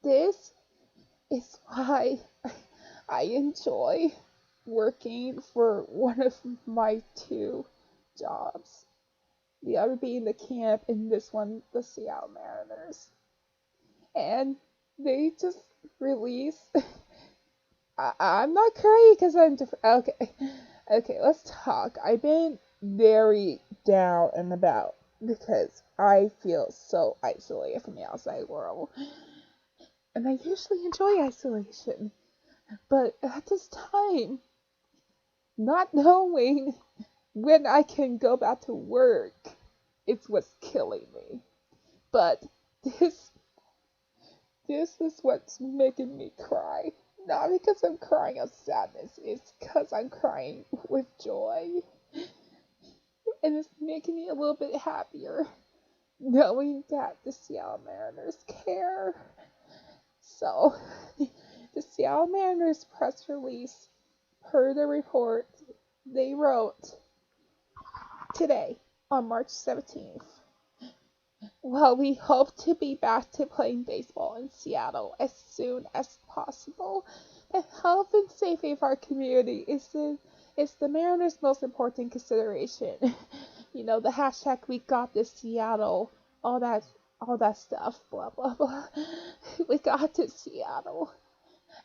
this is why I enjoy working for one of my two jobs. The other being the camp, and this one, the Seattle Mariners. And they just release. I'm not crying because I'm different. Okay, okay, let's talk. I've been very down and about because I feel so isolated from the outside world. And I usually enjoy isolation. But at this time, not knowing when I can go back to work, it's what's killing me. But this this is what's making me cry. Not because I'm crying of sadness, it's because I'm crying with joy. And it's making me a little bit happier knowing that the Seattle Mariners care. So, the Seattle Mariners press release, per the report, they wrote today on March 17th. Well, we hope to be back to playing baseball in Seattle as soon as possible. The health and safety of our community is the Mariners' most important consideration. You know, the hashtag we got this Seattle, all that stuff, blah blah blah. We got to Seattle.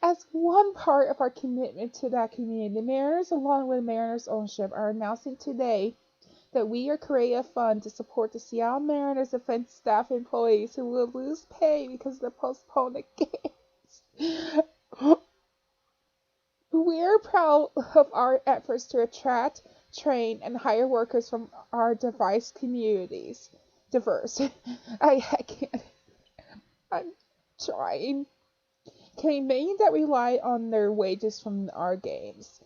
As one part of our commitment to that community, the Mariners, along with Mariners ownership, are announcing today that we are creating a fund to support the Seattle Mariners defense staff employees who will lose pay because of the postponed games. We are proud of our efforts to attract, train, and hire workers from our diverse communities. Diverse. I can't. I'm trying. Campaign that rely on their wages from our games.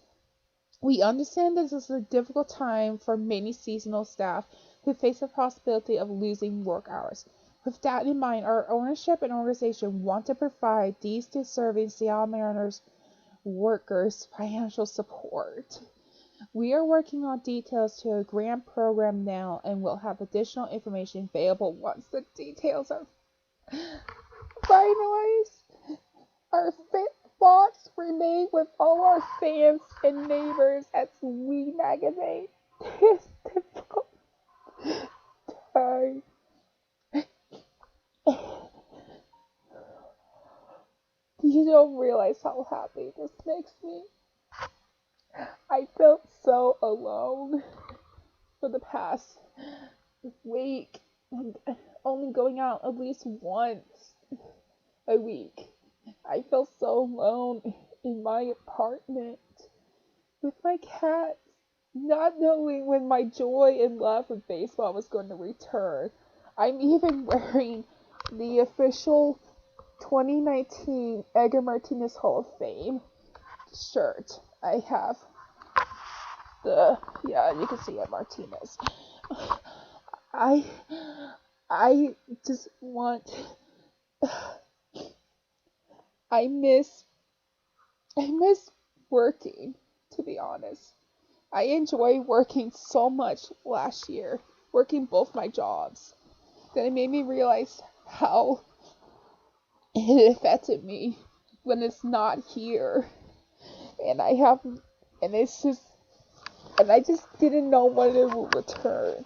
We understand this is a difficult time for many seasonal staff who face the possibility of losing work hours. With that in mind, our ownership and organization want to provide these deserving Seattle Mariners workers financial support. We are working on details to a grant program now and will have additional information available once the details are finalized. Our thoughts remain with all our fans and neighbors as we navigate this difficult time. You don't realize how happy this makes me. I felt so alone for the past week, and only going out at least once a week. I felt so alone in my apartment with my cat, not knowing when my joy and love of baseball was going to return. I'm even wearing the official 2019 Edgar Martinez Hall of Fame shirt. I have you can see it, Martinez. I I just want I miss working, to be honest. I enjoyed working so much last year, working both my jobs. Then it made me realize how it affected me when it's not here. And it's just, and I just didn't know when it would return.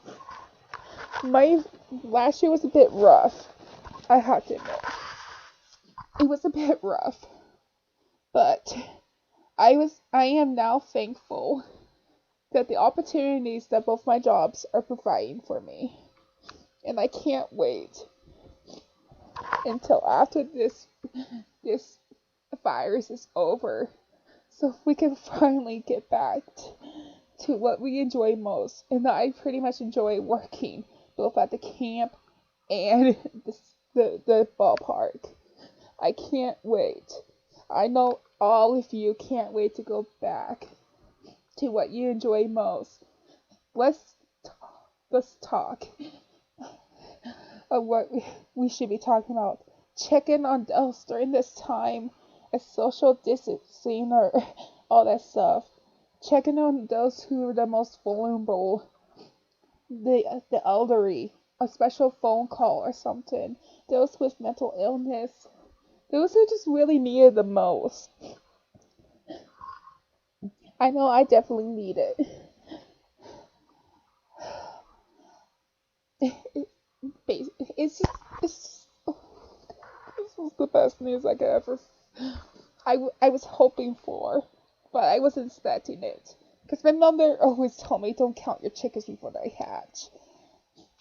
My last year was a bit rough, I have to admit. It was a bit rough, but I am now thankful that the opportunities that both my jobs are providing for me. And I can't wait until after this virus is over, so we can finally get back to what we enjoy most. And I pretty much enjoy working both at the camp and the ballpark. I can't wait. I know all of you can't wait to go back to what you enjoy most. Let's talk of what we should be talking about. Check in on those during this time as social distancing or all that stuff. Checking on those who are the most vulnerable, the elderly, a special phone call or something. Those with mental illness, Those who just really need it the most. I know I definitely need it. It's just, it's just, oh, this was the best news I could ever. I was hoping for, but I wasn't expecting it. Because my mother always told me, don't count your chickens before they hatch.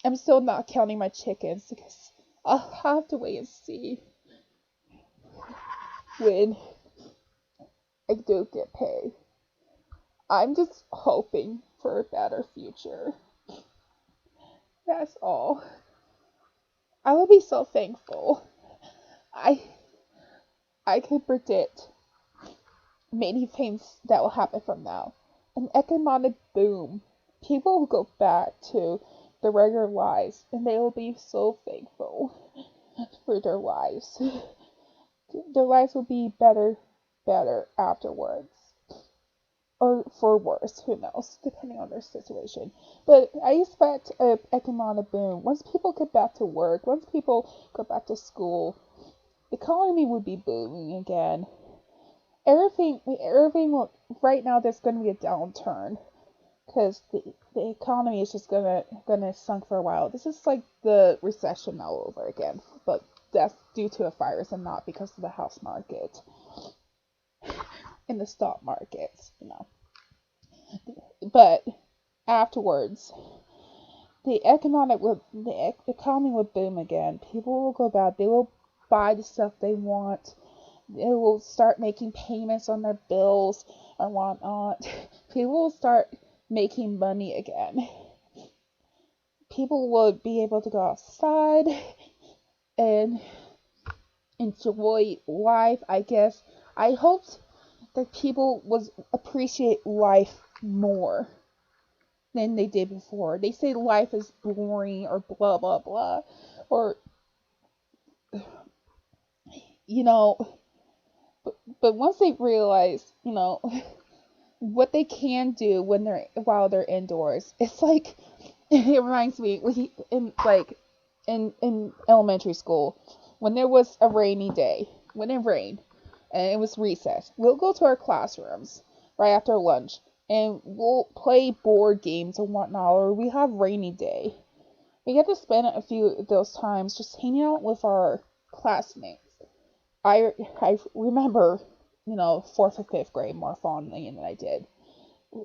I'm still not counting my chickens because I'll have to wait and see when I do get paid. I'm just hoping for a better future. That's all. I will be so thankful. I I can predict many things that will happen from now. An economic boom. People will go back to their regular lives and they will be so thankful for their lives. Their lives will be better afterwards. Or for worse, who knows, depending on their situation. But I expect an economic boom. Once people get back to work, once people go back to school, the economy would be booming again. Everything will, right now there's going to be a downturn because the economy is just gonna sunk for a while. This is like the recession all over again, but that's due to a virus and not because of the house market and the stock markets, you know. But afterwards, the economy will boom again. People will go back. They will buy the stuff they want. They will start making payments on their bills and whatnot. People will start making money again. People will be able to go outside and enjoy life, I guess. I hoped that people would appreciate life more than they did before. They say life is boring or blah blah blah, or you know, but once they realize, you know, what they can do while they're indoors, it's like it reminds me in elementary school when there was a rainy day, when it rained and it was recess, we'll go to our classrooms right after lunch and we'll play board games and whatnot, or we have rainy day. We get to spend a few of those times just hanging out with our classmates. I remember, you know, fourth or fifth grade more fondly than I did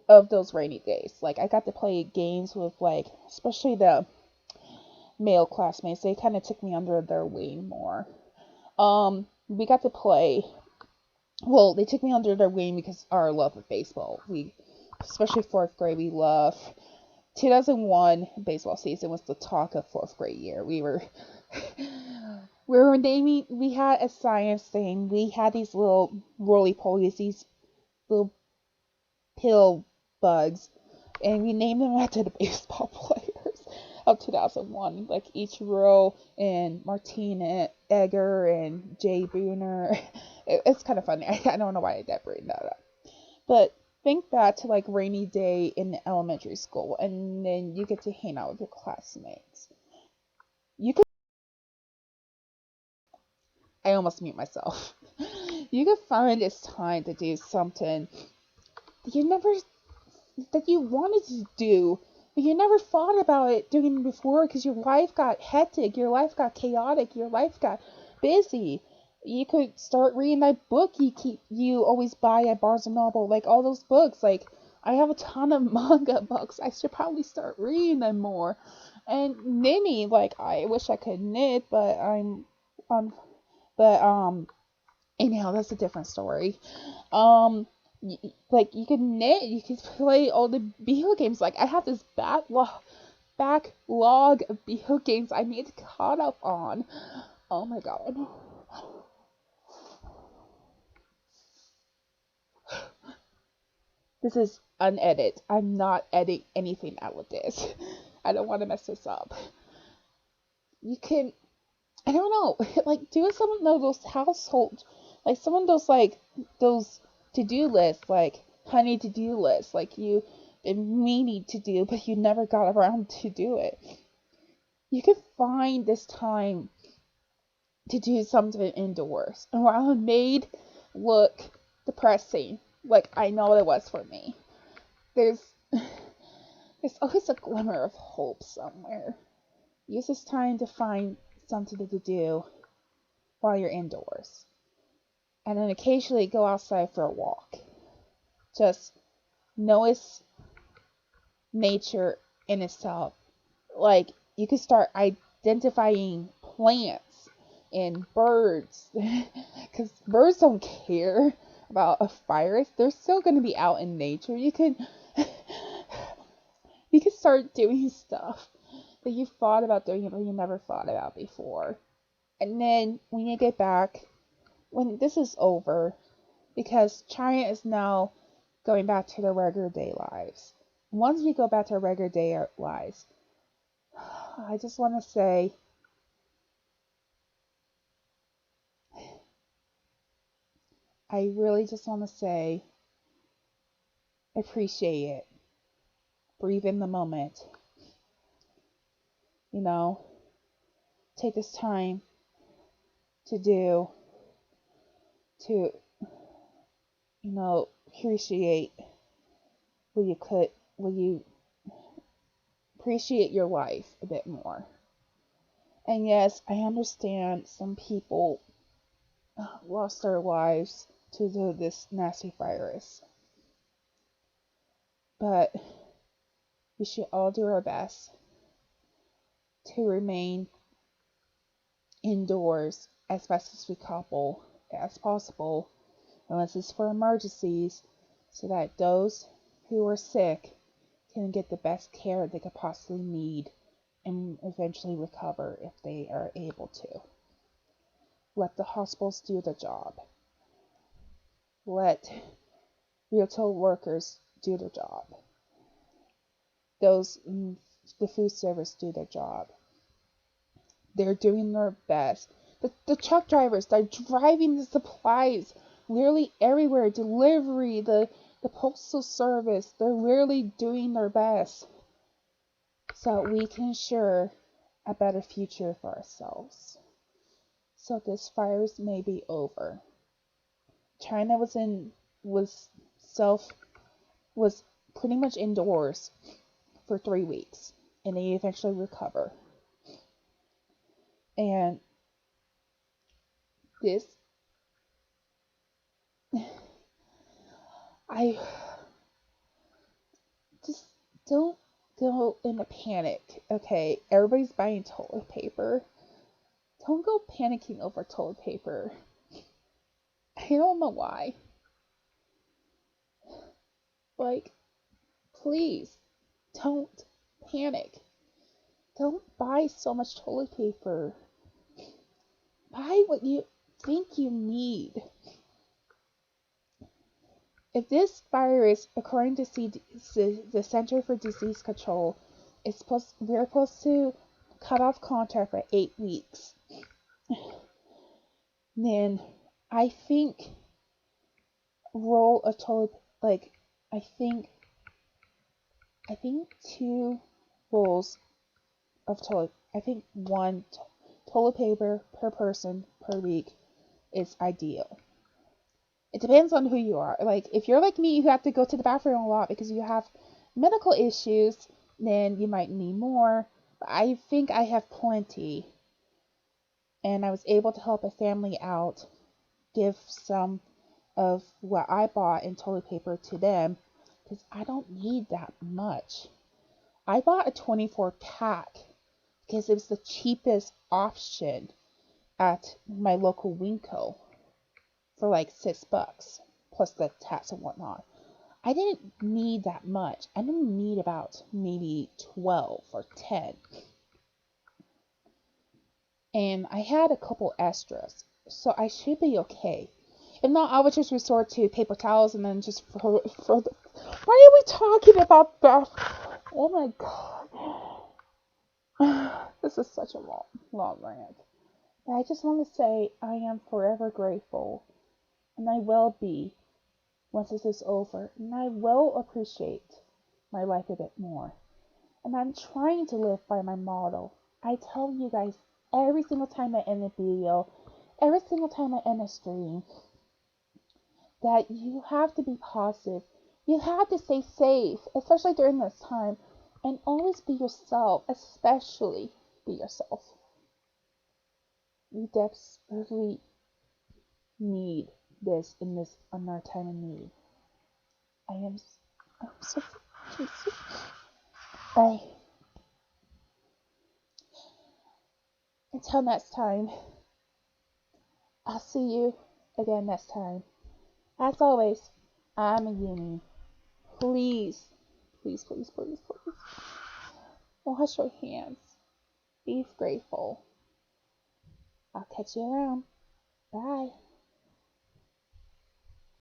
of those rainy days. Like I got to play games with like, especially the male classmates. They kind of took me under their wing more. We got to play. Well, they took me under their wing because our love of baseball. Especially fourth grade, we love. 2001 baseball season was the talk of fourth grade year. We were naming. We had a science thing. We had these little roly polies, these little pill bugs, and we named them after the baseball players of 2001, like Ichiro and Martina Egger and Jay Booner. It's kind of funny. I don't know why I did bring that up, but think back to like rainy day in elementary school, and then you get to hang out with your classmates. You could. I almost mute myself. You could find it's time to do something that you wanted to do, but you never thought about it doing before because your life got hectic, your life got chaotic, your life got busy. You could start reading that book you always buy at Barnes and Noble, like all those books. Like I have a ton of manga books. I should probably start reading them more. And knitting, like I wish I could knit, but um but anyhow, that's a different story. Um, like you could knit, you could play all the video games. Like I have this backlog of video games I need to caught up on. Oh my god. This is unedited. I'm not editing anything out with this. I don't want to mess this up. You can, I don't know, like do some of those household, like some of those those to-do lists, like honey to-do lists, like you been meaning to do, but you never got around to do it. You could find this time to do something indoors. And while it made look depressing, like I know it was for me, there's there's always a glimmer of hope somewhere. Use this time to find something to do while you're indoors. And then occasionally go outside for a walk. Just notice nature in itself. Like, you can start identifying plants and birds. Because birds don't care about a virus. They're still going to be out in nature. You can start doing stuff that you thought about doing but you never thought about before. And then when you get back, when this is over, because China is now going back to their regular day lives. Once we go back to our regular day lives, I just want to say, I really just want to say, appreciate it. Breathe in the moment. You know, take this time to appreciate will you appreciate your life a bit more. And yes, I understand some people lost their lives to this nasty virus. But we should all do our best to remain indoors as best as possible, unless it's for emergencies, so that those who are sick can get the best care they could possibly need and eventually recover if they are able to. Let the hospitals do their job. Let retail workers do their job. Those in the food service do their job. They're doing their best. The truck drivers, they're driving the supplies literally everywhere. Delivery, the postal service, they're literally doing their best so we can ensure a better future for ourselves. So this virus may be over. China was pretty much indoors for 3 weeks, and they eventually recover. And this, I just don't go in a panic, okay? Everybody's buying toilet paper. Don't go panicking over toilet paper. I don't know why. Like, please, don't panic. Don't buy so much toilet paper. Buy what you think you need. If this virus, according to the Center for Disease Control, we're supposed to cut off contact for 8 weeks, then I think roll a toilet, like, I think 2 rolls of toilet, I think 1 toilet paper per person per week is ideal. It depends on who you are. Like, if you're like me, who have to go to the bathroom a lot because you have medical issues, then you might need more. But I think I have plenty. And I was able to help a family out, give some of what I bought in toilet paper to them, because I don't need that much. I bought a 24 pack because it was the cheapest option at my local Winco for like $6 plus the tax and whatnot. I didn't need that much. I didn't need about maybe 12 or 10. And I had a couple extras, so I should be okay. If not, I would just resort to paper towels and then just throw the... Why are we talking about that? Oh my god. This is such a long rant. But I just want to say I am forever grateful. And I will be once this is over. And I will appreciate my life a bit more. And I'm trying to live by my motto. I tell you guys every single time I end a video every single time I end a stream that you have to be positive. You have to stay safe, especially during this time, and always be yourself, especially be yourself. We desperately need this in our time of need. I am so I until next time. I'll see you again next time. As always, I'm a Yumi. Please, please, please, please, please, wash your hands. Be grateful. I'll catch you around. Bye.